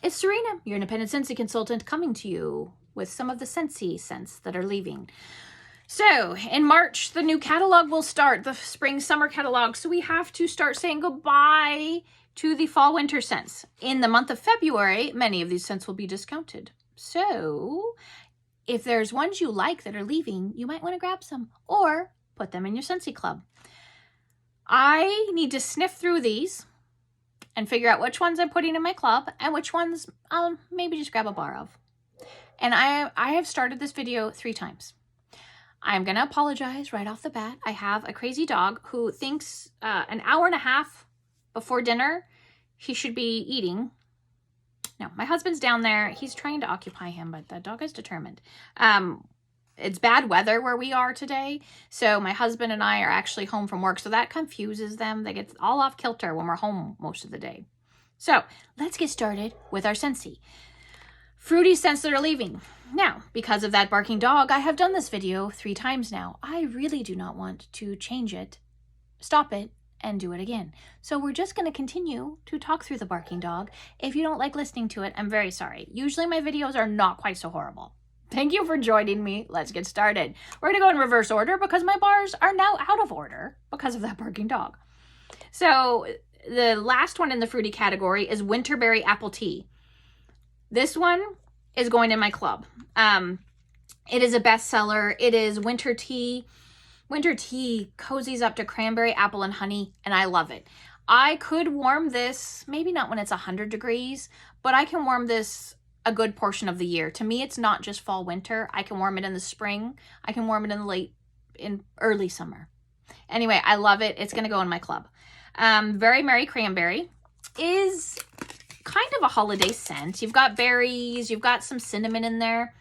It's Serena, your independent Scentsy consultant, coming to you with some of the Scentsy scents that are leaving. So, in March, the new catalog will start, the spring-summer catalog, so we have to start saying goodbye to the fall-winter scents. In the month of February, many of these scents will be discounted. So, if there's ones you like that are leaving, you might want to grab some or put them in your Scentsy Club. I need to sniff through these and figure out which ones I'm putting in my club and which ones I'll maybe just grab a bar of. And I have started this video 3 times. I'm going to apologize right off the bat. I have a crazy dog who thinks an hour and a half before dinner he should be eating. No, my husband's down there. He's trying to occupy him, but the dog is determined. It's bad weather where we are today, so my husband and I are actually home from work, so that confuses them. They get all off kilter when we're home most of the day. So let's get started with our Scentsy. Fruity scents that are leaving. Now, because of that barking dog, I have done this video 3 times now. I really do not want to change it, stop it, and do it again. So we're just going to continue to talk through the barking dog. If you don't like listening to it, I'm very sorry. Usually my videos are not quite so horrible. Thank you for joining me. Let's get started. We're going to go in reverse order because my bars are now out of order because of that barking dog. So the last one in the fruity category is Winterberry Apple Tea. This one is going in my club. It is a bestseller. It is winter tea. Winter tea cozies up to cranberry, apple, and honey, and I love it. I could warm this, maybe not when it's 100 degrees, but I can warm this a good portion of the year. To me, it's not just fall, winter. I can warm it in the spring. I can warm it in early summer. Anyway, I love it. It's going to go in my club. Very Merry Cranberry is kind of a holiday scent. You've got berries, you've got some cinnamon in there,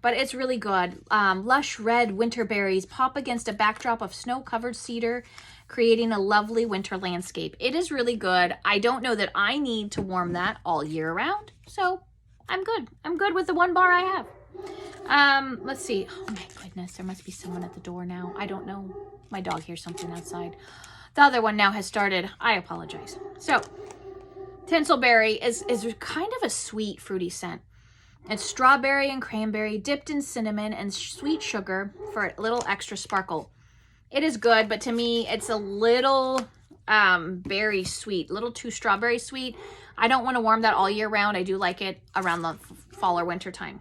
but it's really good. Lush red winter berries pop against a backdrop of snow-covered cedar, creating a lovely winter landscape. It is really good. I don't know that I need to warm that all year round, so I'm good. I'm good with the 1 bar I have. Let's see. Oh my goodness, there must be someone at the door now. I don't know. My dog hears something outside. The other one now has started. I apologize. So, Tinselberry is kind of a sweet, fruity scent. It's strawberry and cranberry dipped in cinnamon and sweet sugar for a little extra sparkle. It is good, but to me, it's a little berry sweet, a little too strawberry sweet. I don't want to warm that all year round. I do like it around the fall or winter time.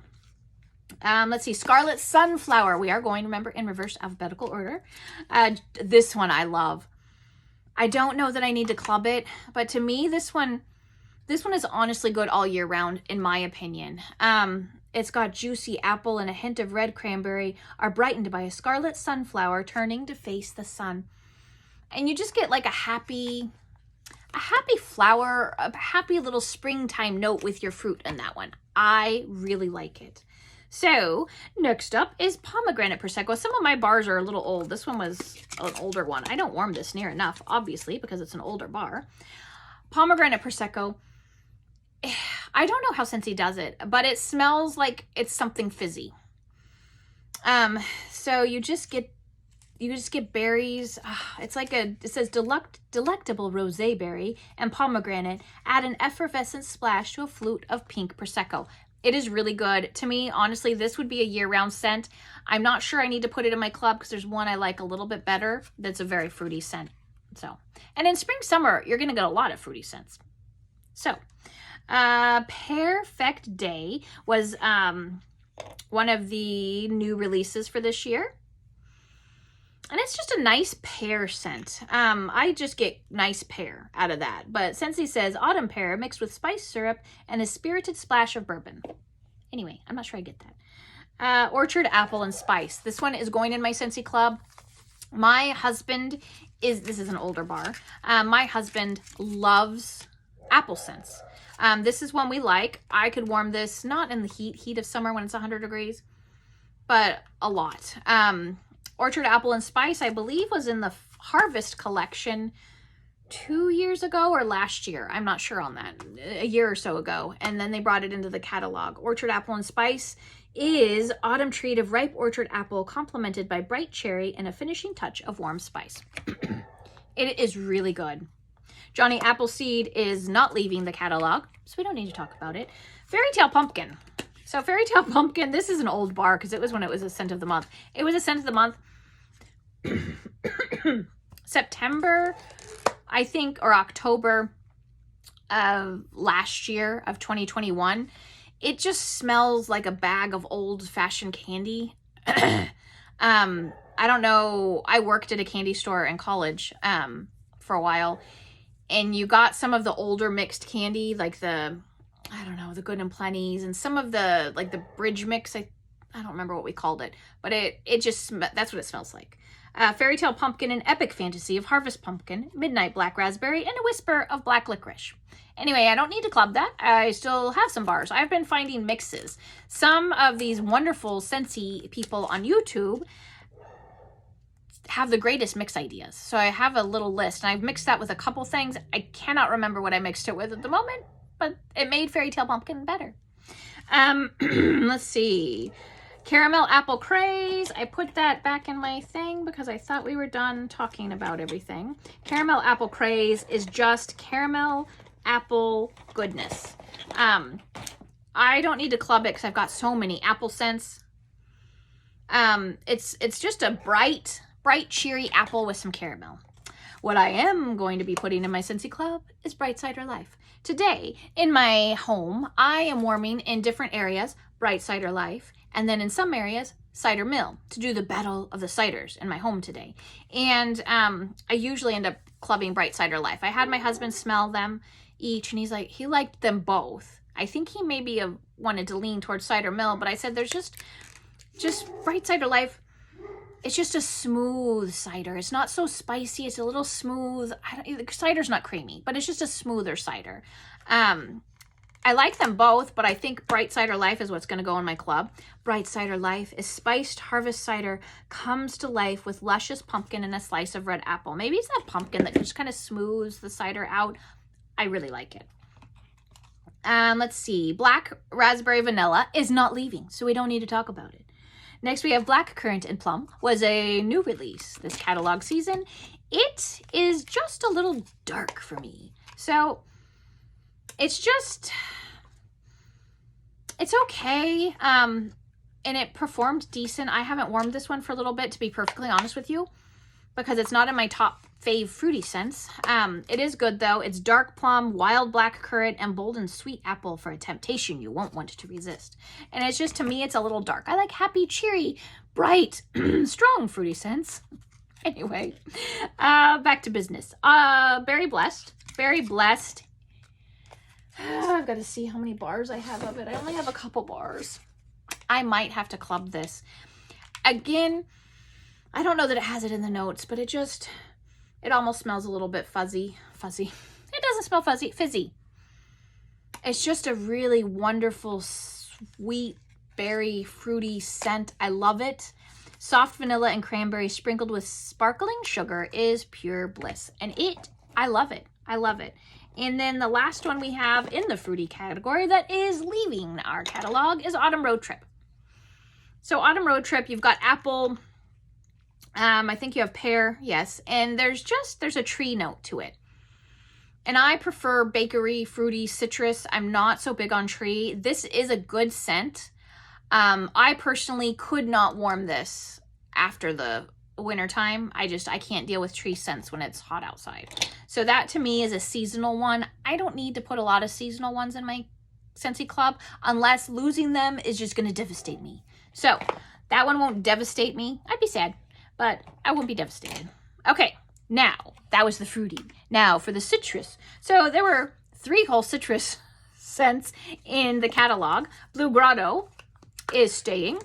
Let's see, Scarlet Sunflower. We are going, remember, in reverse alphabetical order. This one I love. I don't know that I need to club it, but to me, this one is honestly good all year round, in my opinion. It's got juicy apple and a hint of red cranberry are brightened by a scarlet sunflower turning to face the sun. And you just get like a happy flower, a happy little springtime note with your fruit in that one. I really like it. So next up is Pomegranate Prosecco. Some of my bars are a little old. This one was an older one. I don't warm this near enough, obviously, because it's an older bar. Pomegranate Prosecco. I don't know how Scentsy does it, but it smells like it's something fizzy. So you just get berries. It's like it says delectable rosé berry and pomegranate. Add an effervescent splash to a flute of pink Prosecco. It is really good. To me, honestly, this would be a year-round scent. I'm not sure I need to put it in my club because there's one I like a little bit better that's a very fruity scent. So, and in spring, summer, you're going to get a lot of fruity scents. So, Perfect Day was one of the new releases for this year. And it's just a nice pear scent. I just get nice pear out of that. But Scentsy says autumn pear mixed with spice syrup and a spirited splash of bourbon. Anyway, I'm not sure I get that. Orchard apple and spice. This one is going in my Scentsy Club. My husband this is an older bar. My husband loves apple scents. This is one we like. I could warm this, not in the heat of summer when it's 100 degrees, but a lot. Orchard Apple and Spice, I believe, was in the Harvest collection 2 years ago or last year. I'm not sure on that. A year or so ago. And then they brought it into the catalog. Orchard Apple and Spice is autumn treat of ripe orchard apple complemented by bright cherry and a finishing touch of warm spice. It is really good. Johnny Appleseed is not leaving the catalog, so we don't need to talk about it. Fairy Tale Pumpkin. So Fairy Tale Pumpkin, this is an old bar because it was when it was a scent of the month. It was a scent of the month September, I think, or October of last year of 2021. It just smells like a bag of old-fashioned candy. I don't know. I worked at a candy store in college for a while, and you got some of the older mixed candy, like the, I don't know, the Good and Plenty's, and some of the, like the Bridge Mix. I don't remember what we called it, but it just, that's what it smells like. Fairy Tale Pumpkin, an epic fantasy of Harvest Pumpkin, Midnight Black Raspberry, and a whisper of Black Licorice. Anyway, I don't need to club that. I still have some bars. I've been finding mixes. Some of these wonderful Scentsy people on YouTube have the greatest mix ideas. So I have a little list, and I've mixed that with a couple things. I cannot remember what I mixed it with at the moment, but it made Fairy Tale Pumpkin better. Let's see. Caramel Apple Craze. I put that back in my thing because I thought we were done talking about everything. Caramel Apple Craze is just caramel apple goodness. I don't need to club it because I've got so many apple scents. It's just a bright, cheery apple with some caramel. What I am going to be putting in my Scentsy Club is Bright Cider Life. Today, in my home, I am warming in different areas Bright Cider Life, and then in some areas, Cider Mill, to do the battle of the ciders in my home today. And I usually end up clubbing Bright Cider Life. I had my husband smell them each, and he's like, he liked them both. I think he maybe wanted to lean towards Cider Mill, but I said there's just Bright Cider Life. It's just a smooth cider. It's not so spicy. It's a little smooth. Cider's not creamy, but it's just a smoother cider. I like them both, but I think Bright Cider Life is what's going to go in my club. Bright Cider Life is spiced harvest cider, comes to life with luscious pumpkin and a slice of red apple. Maybe it's that pumpkin that just kind of smooths the cider out. I really like it. Let's see. Black Raspberry Vanilla is not leaving, so we don't need to talk about it. Next, we have Black Currant and Plum, was a new release this catalog season. It is just a little dark for me. So it's okay. And it performed decent. I haven't warmed this one for a little bit, to be perfectly honest with you, because it's not in my top fave fruity scents. It is good though. It's dark plum, wild black currant, and bold and sweet apple for a temptation you won't want to resist. And it's just, to me, it's a little dark. I like happy, cheery, bright, strong fruity scents. Anyway, back to business. Berry Blessed. Berry Blessed. I've got to see how many bars I have of it. I only have a couple bars. I might have to club this. Again, I don't know that it has it in the notes, but it almost smells a little bit fuzzy. It doesn't smell fizzy. It's just a really wonderful, sweet, berry, fruity scent. I love it. Soft vanilla and cranberry sprinkled with sparkling sugar is pure bliss. And I love it. I love it. And then the last one we have in the fruity category that is leaving our catalog is Autumn Road Trip. So Autumn Road Trip, you've got apple, I think you have pear, yes, and there's a tree note to it. And I prefer bakery, fruity, citrus. I'm not so big on tree. This is a good scent. I personally could not warm this after the winter time. I can't deal with tree scents when it's hot outside. So that to me is a seasonal one. I don't need to put a lot of seasonal ones in my Scentsy Club unless losing them is just going to devastate me. So that one won't devastate me. I'd be sad, but I won't be devastated. Okay, now that was the fruity. Now for the citrus. So there were 3 whole citrus scents in the catalog. Blue Grotto is staying.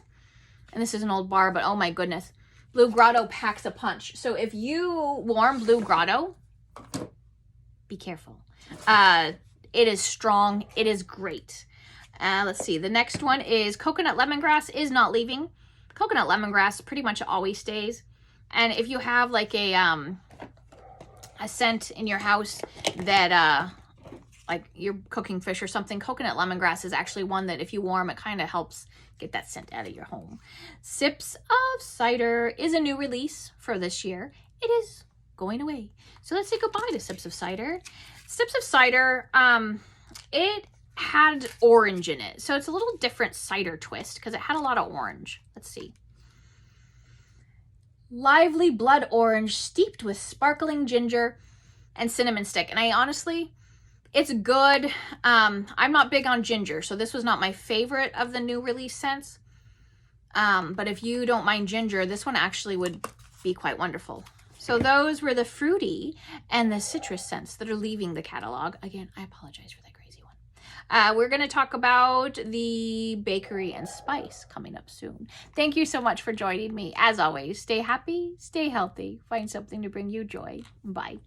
And this is an old bar, but oh my goodness. Blue Grotto packs a punch. So if you warm Blue Grotto, be careful. It is strong. It is great. Let's see. The next one is Coconut Lemongrass is not leaving. Coconut Lemongrass pretty much always stays. And if you have like a scent in your house that like you're cooking fish or something, Coconut Lemongrass is actually one that if you warm, it kind of helps get that scent out of your home. Sips of Cider is a new release for this year. It is going away. So let's say goodbye to Sips of Cider. Sips of Cider, it had orange in it. So it's a little different cider twist because it had a lot of orange. Let's see. Lively blood orange steeped with sparkling ginger and cinnamon stick. And I honestly, it's good. I'm not big on ginger, so this was not my favorite of the new release scents. But if you don't mind ginger, this one actually would be quite wonderful. So those were the fruity and the citrus scents that are leaving the catalog. Again, I apologize for that crazy one. We're going to talk about the bakery and spice coming up soon. Thank you so much for joining me. As always, stay happy, stay healthy, find something to bring you joy. Bye.